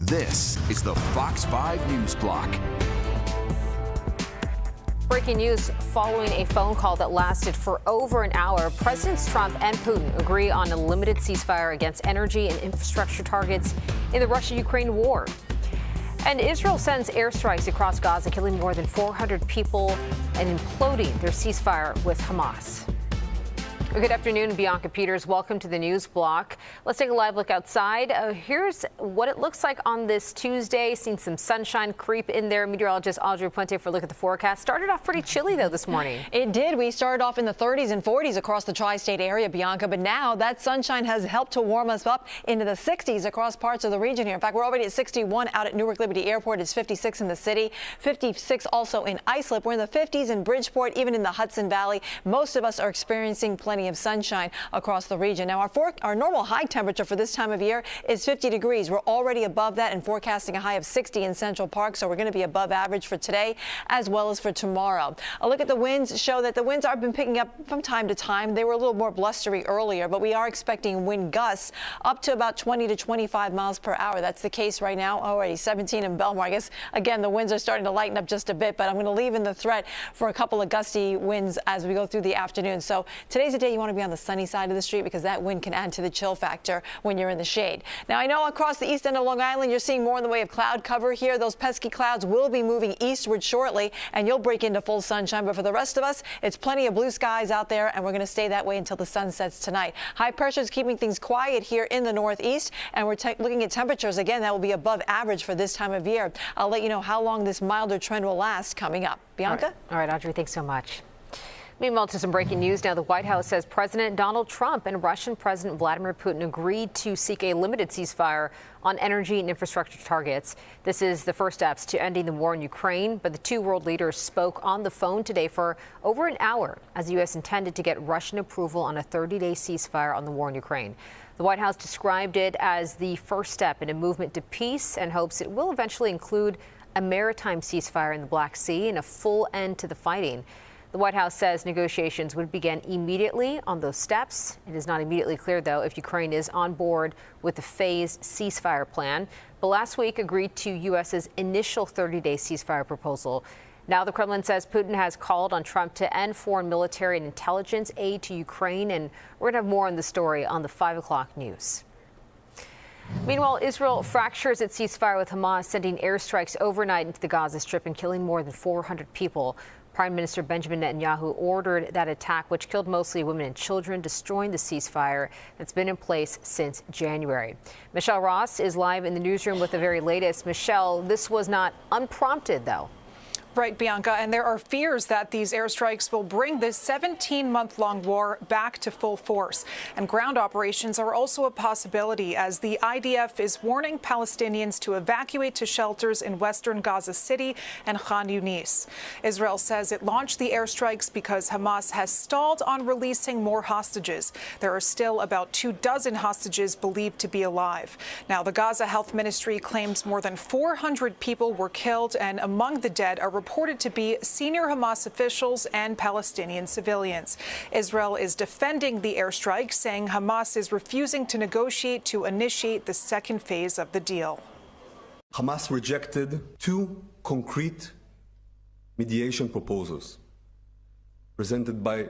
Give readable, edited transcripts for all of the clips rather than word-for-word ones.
This is the Fox 5 News Block. Breaking news following a phone call that lasted for over an hour. Presidents Trump and Putin agree on a limited ceasefire against energy and infrastructure targets in the Russia-Ukraine war. And Israel sends airstrikes across Gaza, killing more than 400 people and imploding their ceasefire with Hamas. Good afternoon, Bianca Peters. Welcome to the News Block. Let's take a live look outside. Here's what it looks like on this Tuesday. Seeing some sunshine creep in there. Meteorologist Audrey Puente for a look at the forecast. Started off pretty chilly, though, this morning. It did. We started off in the 30s and 40s across the tri-state area, Bianca. But now that sunshine has helped to warm us up into the 60s across parts of the region here. In fact, we're already at 61 out at Newark Liberty Airport. It's 56 in the city, 56 also in Islip. We're in the 50s in Bridgeport, even in the Hudson Valley. Most of us are experiencing plenty of sunshine across the region. Now, our normal high temperature for this time of year is 50 degrees. We're already above that and forecasting a high of 60 in Central Park. So we're going to be above average for today as well as for tomorrow. A look at the winds show that the winds have been picking up from time to time. They were a little more blustery earlier, but we are expecting wind gusts up to about 20 to 25 miles per hour. That's the case right now. Already 17 in Belmar. I guess, again, the winds are starting to lighten up just a bit, but I'm going to leave in the threat for a couple of gusty winds as we go through the afternoon. So today's a day you want to be on the sunny side of the street because that wind can add to the chill factor when you're in the shade. Now, I know across the east end of Long Island, you're seeing more in the way of cloud cover here. Those pesky clouds will be moving eastward shortly, and you'll break into full sunshine. But for the rest of us, it's plenty of blue skies out there, and we're going to stay that way until the sun sets tonight. High pressure is keeping things quiet here in the northeast, and we're looking at temperatures, again, that will be above average for this time of year. I'll let you know how long this milder trend will last coming up. Bianca? All right, Audrey, thanks so much. Meanwhile, to some breaking news now. The White House says President Donald Trump and Russian President Vladimir Putin agreed to seek a limited ceasefire on energy and infrastructure targets. This is the first steps to ending the war in Ukraine, but the two world leaders spoke on the phone today for over an hour as the U.S. intended to get Russian approval on a 30-day ceasefire on the war in Ukraine. The White House described it as the first step in a movement to peace and hopes it will eventually include a maritime ceasefire in the Black Sea and a full end to the fighting. The White House says negotiations would begin immediately on those steps. It is not immediately clear, though, if Ukraine is on board with the phased ceasefire plan, but last week agreed to U.S.'s initial 30-day ceasefire proposal. Now the Kremlin says Putin has called on Trump to end foreign military and intelligence aid to Ukraine, and we're going to have more on the story on the 5 o'clock news. Meanwhile, Israel fractures its ceasefire with Hamas, sending airstrikes overnight into the Gaza Strip and killing more than 400 people. Prime Minister Benjamin Netanyahu ordered that attack, which killed mostly women and children, destroying the ceasefire that's been in place since January. Michelle Ross is live in the newsroom with the very latest. Michelle, this was not unprompted, though. Right, Bianca, and there are fears that these airstrikes will bring this 17-month-long war back to full force. And ground operations are also a possibility as the IDF is warning Palestinians to evacuate to shelters in western Gaza City and Khan Yunis. Israel says it launched the airstrikes because Hamas has stalled on releasing more hostages. There are still about 24 hostages believed to be alive. Now, the Gaza Health Ministry claims more than 400 people were killed, and among the dead are reported to be senior Hamas officials and Palestinian civilians. Israel is defending the airstrike, saying Hamas is refusing to negotiate to initiate the second phase of the deal. Hamas rejected two concrete mediation proposals presented by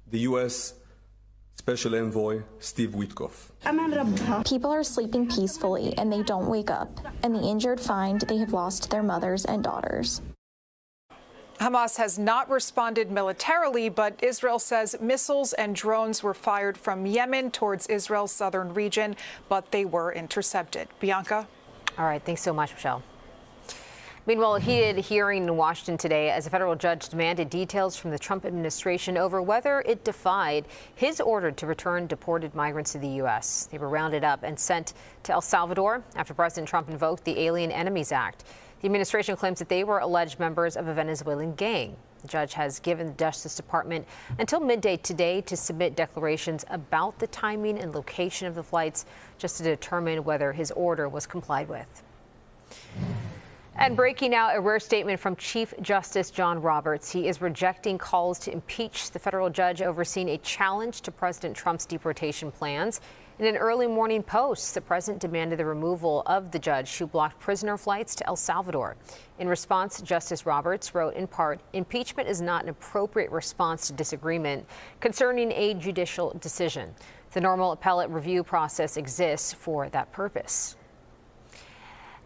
the U.S. Special Envoy Steve Witkoff. People are sleeping peacefully and they don't wake up, and the injured find they have lost their mothers and daughters. Hamas has not responded militarily, but Israel says missiles and drones were fired from Yemen towards Israel's southern region, but they were intercepted. Bianca? All right. Thanks so much, Michelle. Meanwhile, a heated hearing in Washington today as a federal judge demanded details from the Trump administration over whether it defied his order to return deported migrants to the U.S. They were rounded up and sent to El Salvador after President Trump invoked the Alien Enemies Act. The administration claims that they were alleged members of a Venezuelan gang. The judge has given the Justice Department until midday today to submit declarations about the timing and location of the flights just to determine whether his order was complied with. And breaking out, a rare statement from Chief Justice John Roberts. He is rejecting calls to impeach the federal judge overseeing a challenge to President Trump's deportation plans. In an early morning post, the president demanded the removal of the judge who blocked prisoner flights to El Salvador. In response, Justice Roberts wrote in part, "Impeachment is not an appropriate response to disagreement concerning a judicial decision. The normal appellate review process exists for that purpose."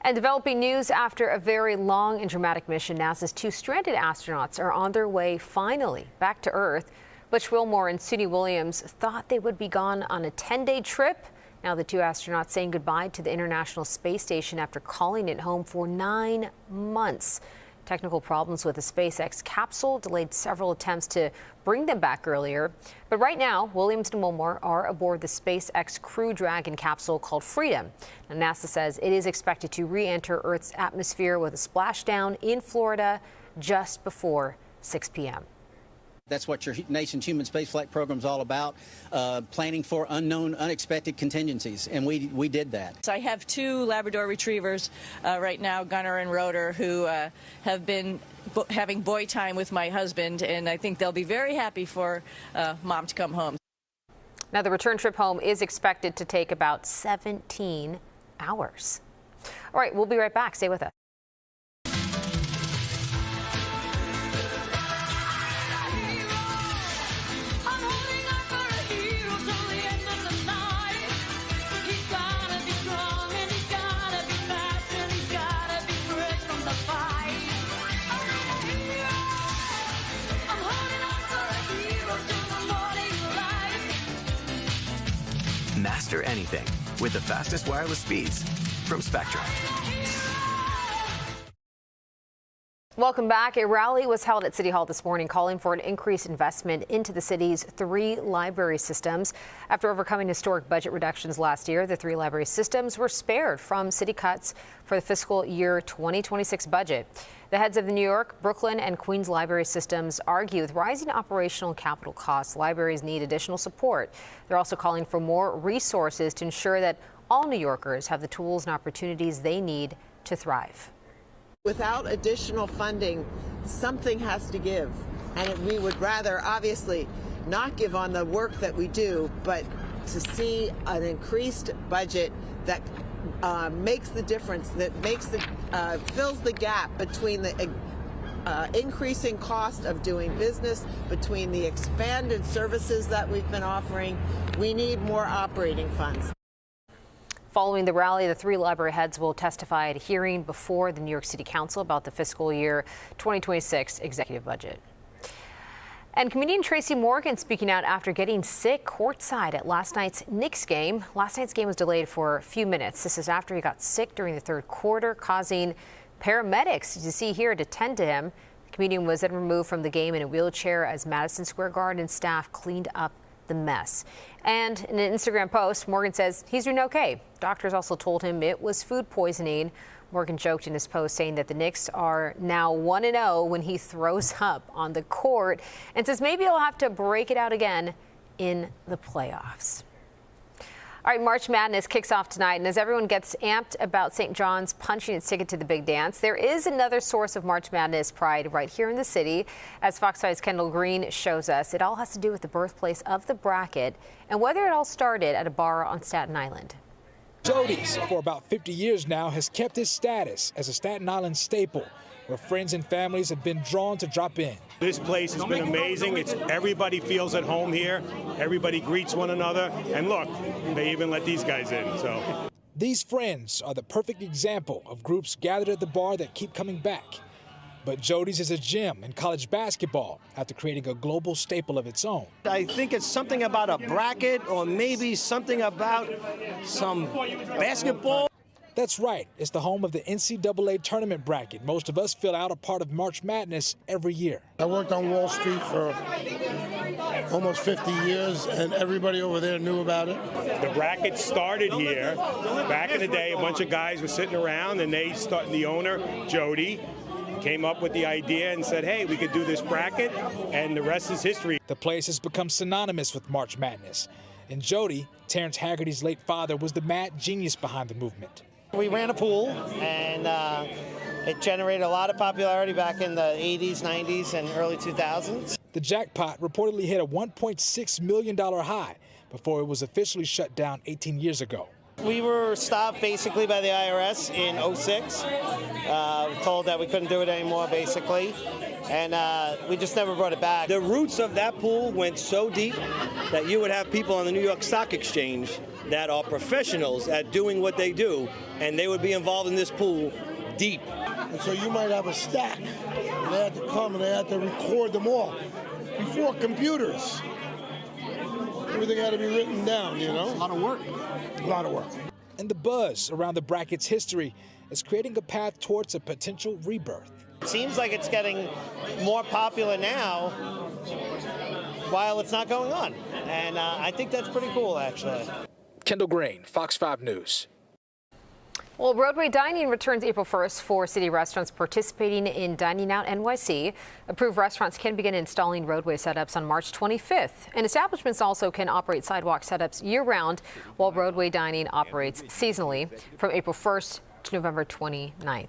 And developing news, after a very long and dramatic mission, NASA's two stranded astronauts are on their way finally back to Earth. Butch Wilmore and Sudie Williams thought they would be gone on a 10-day trip. Now the two astronauts saying goodbye to the International Space Station after calling it home for 9 months. Technical problems with the SpaceX capsule delayed several attempts to bring them back earlier. But right now, Williams and Wilmore are aboard the SpaceX Crew Dragon capsule called Freedom. Now, NASA says it is expected to re-enter Earth's atmosphere with a splashdown in Florida just before 6 p.m. That's what your nation's human spaceflight program is all about, planning for unknown, unexpected contingencies, and we did that. So I have two Labrador retrievers right now, Gunner and Rotor, who have been having boy time with my husband, and I think they'll be very happy for Mom to come home. Now, the return trip home is expected to take about 17 hours. All right, we'll be right back. Stay with us. Master anything with the fastest wireless speeds from Spectrum. Welcome back. A rally was held at City Hall this morning calling for an increased investment into the city's 3 library systems. After overcoming historic budget reductions last year, the 3 library systems were spared from city cuts for the fiscal year 2026 budget. The heads of the New York, Brooklyn, and Queens library systems argue with rising operational capital costs, libraries need additional support. They're also calling for more resources to ensure that all New Yorkers have the tools and opportunities they need to thrive. Without additional funding, something has to give. And we would rather, obviously, not give on the work that we do, but to see an increased budget that makes the difference, that makes the fills the gap between the increasing cost of doing business, between the expanded services that we've been offering. We need more operating funds. Following the rally, the 3 library heads will testify at a hearing before the New York City Council about the fiscal year 2026 executive budget. And comedian Tracy Morgan speaking out after getting sick courtside at last night's Knicks game. Last night's game was delayed for a few minutes. This is after he got sick during the third quarter, causing paramedics, as you see here, to tend to him. The comedian was then removed from the game in a wheelchair as Madison Square Garden staff cleaned up the mess. And in an Instagram post, Morgan says he's doing okay. Doctors also told him it was food poisoning. Morgan joked in his post saying that the Knicks are now 1-0 when he throws up on the court and says maybe he'll have to break it out again in the playoffs. All right, March Madness kicks off tonight, and as everyone gets amped about St. John's punching its ticket to the big dance, there is another source of March Madness pride right here in the city. As Fox 5's Kendall Green shows us, it all has to do with the birthplace of the bracket and whether it all started at a bar on Staten Island. Jody's, for about 50 years now, has kept its status as a Staten Island staple, where friends and families have been drawn to drop in. This place has been amazing. Everybody feels at home here. Everybody greets one another. And look, they even let these guys in. So these friends are the perfect example of groups gathered at the bar that keep coming back. But Jody's is a gem in college basketball after creating a global staple of its own. I think it's something about a bracket or maybe something about some basketball. That's right. It's the home of the NCAA tournament bracket. Most of us fill out a part of March Madness every year. I worked on Wall Street for almost 50 years, and everybody over there knew about it. The bracket started here. Back in the day, a bunch of guys were sitting around, and the owner, Jody, came up with the idea and said, hey, we could do this bracket, and the rest is history. The place has become synonymous with March Madness. And Jody, Terrence Haggerty's late father, was the mad genius behind the movement. We ran a pool, and It generated a lot of popularity back in the 80s, 90s, and early 2000s. The jackpot reportedly hit a $1.6 million high before it was officially shut down 18 years ago. We were stopped basically by the IRS in '06, told that we couldn't do it anymore basically, and we just never brought it back. The roots of that pool went so deep that you would have people on the New York Stock Exchange that are professionals at doing what they do, and they would be involved in this pool deep. And so you might have a stack, and they had to come and they had to record them all. Before computers, everything had to be written down, you know? A lot of work. A lot of work. And the buzz around the bracket's history is creating a path towards a potential rebirth. It seems like it's getting more popular now while it's not going on. And I think that's pretty cool, actually. Kendall Green, Fox 5 News. Well, roadway dining returns April 1st for city restaurants participating in Dining Out NYC. Approved restaurants can begin installing roadway setups on March 25th. And establishments also can operate sidewalk setups year-round, while roadway dining operates seasonally from April 1st to November 29th.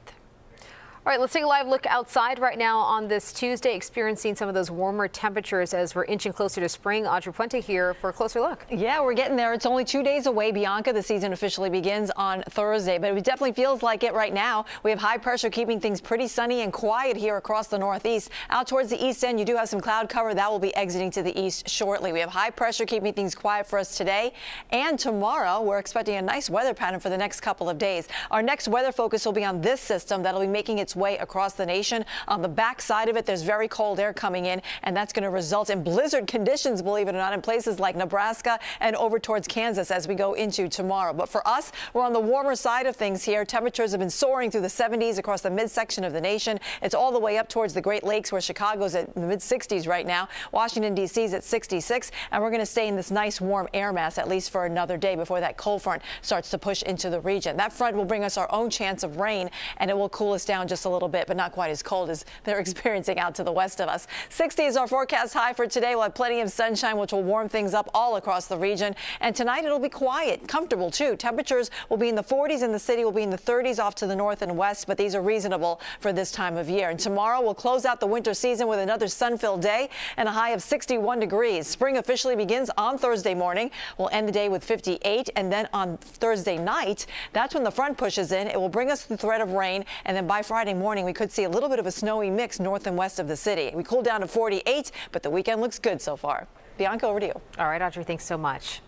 All right, let's take a live look outside right now on this Tuesday, experiencing some of those warmer temperatures as we're inching closer to spring. Audrey Puente here for a closer look. Yeah, we're getting there. It's only 2 days away, Bianca. The season officially begins on Thursday, but it definitely feels like it right now. We have high pressure keeping things pretty sunny and quiet here across the Northeast. Out towards the east end, you do have some cloud cover. That will be exiting to the east shortly. We have high pressure keeping things quiet for us today and tomorrow. We're expecting a nice weather pattern for the next couple of days. Our next weather focus will be on this system that'll be making its way across the nation. On the back side of it, there's very cold air coming in, and that's going to result in blizzard conditions, believe it or not, in places like Nebraska and over towards Kansas as we go into tomorrow. But for us, we're on the warmer side of things here. Temperatures have been soaring through the 70s across the midsection of the nation. It's all the way up towards the Great Lakes, where Chicago's at the mid-60s right now. Washington, D.C. is at 66, and we're going to stay in this nice warm air mass at least for another day before that cold front starts to push into the region. That front will bring us our own chance of rain, and it will cool us down just a little bit, but not quite as cold as they're experiencing out to the west of us. 60 is our forecast high for today. We'll have plenty of sunshine, which will warm things up all across the region. And tonight it'll be quiet, comfortable too. Temperatures will be in the 40s in the city, will be in the 30s off to the north and west, but these are reasonable for this time of year. And tomorrow we'll close out the winter season with another sun-filled day and a high of 61 degrees. Spring officially begins on Thursday morning. We'll end the day with 58, and then on Thursday night, that's when the front pushes in. It will bring us the threat of rain, and then by Friday morning we could see a little bit of a snowy mix north and west of the city. We cool down to 48, but the weekend looks good so far. Bianca, over to you. All right, Audrey, thanks so much.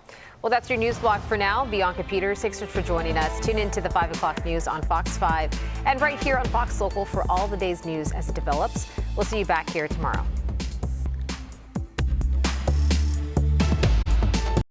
Well, that's your news block for now. Bianca Peters, thanks for joining us. Tune in to the 5 o'clock news on Fox 5 and right here on Fox Local for all the day's news as it develops. We'll see you back here tomorrow.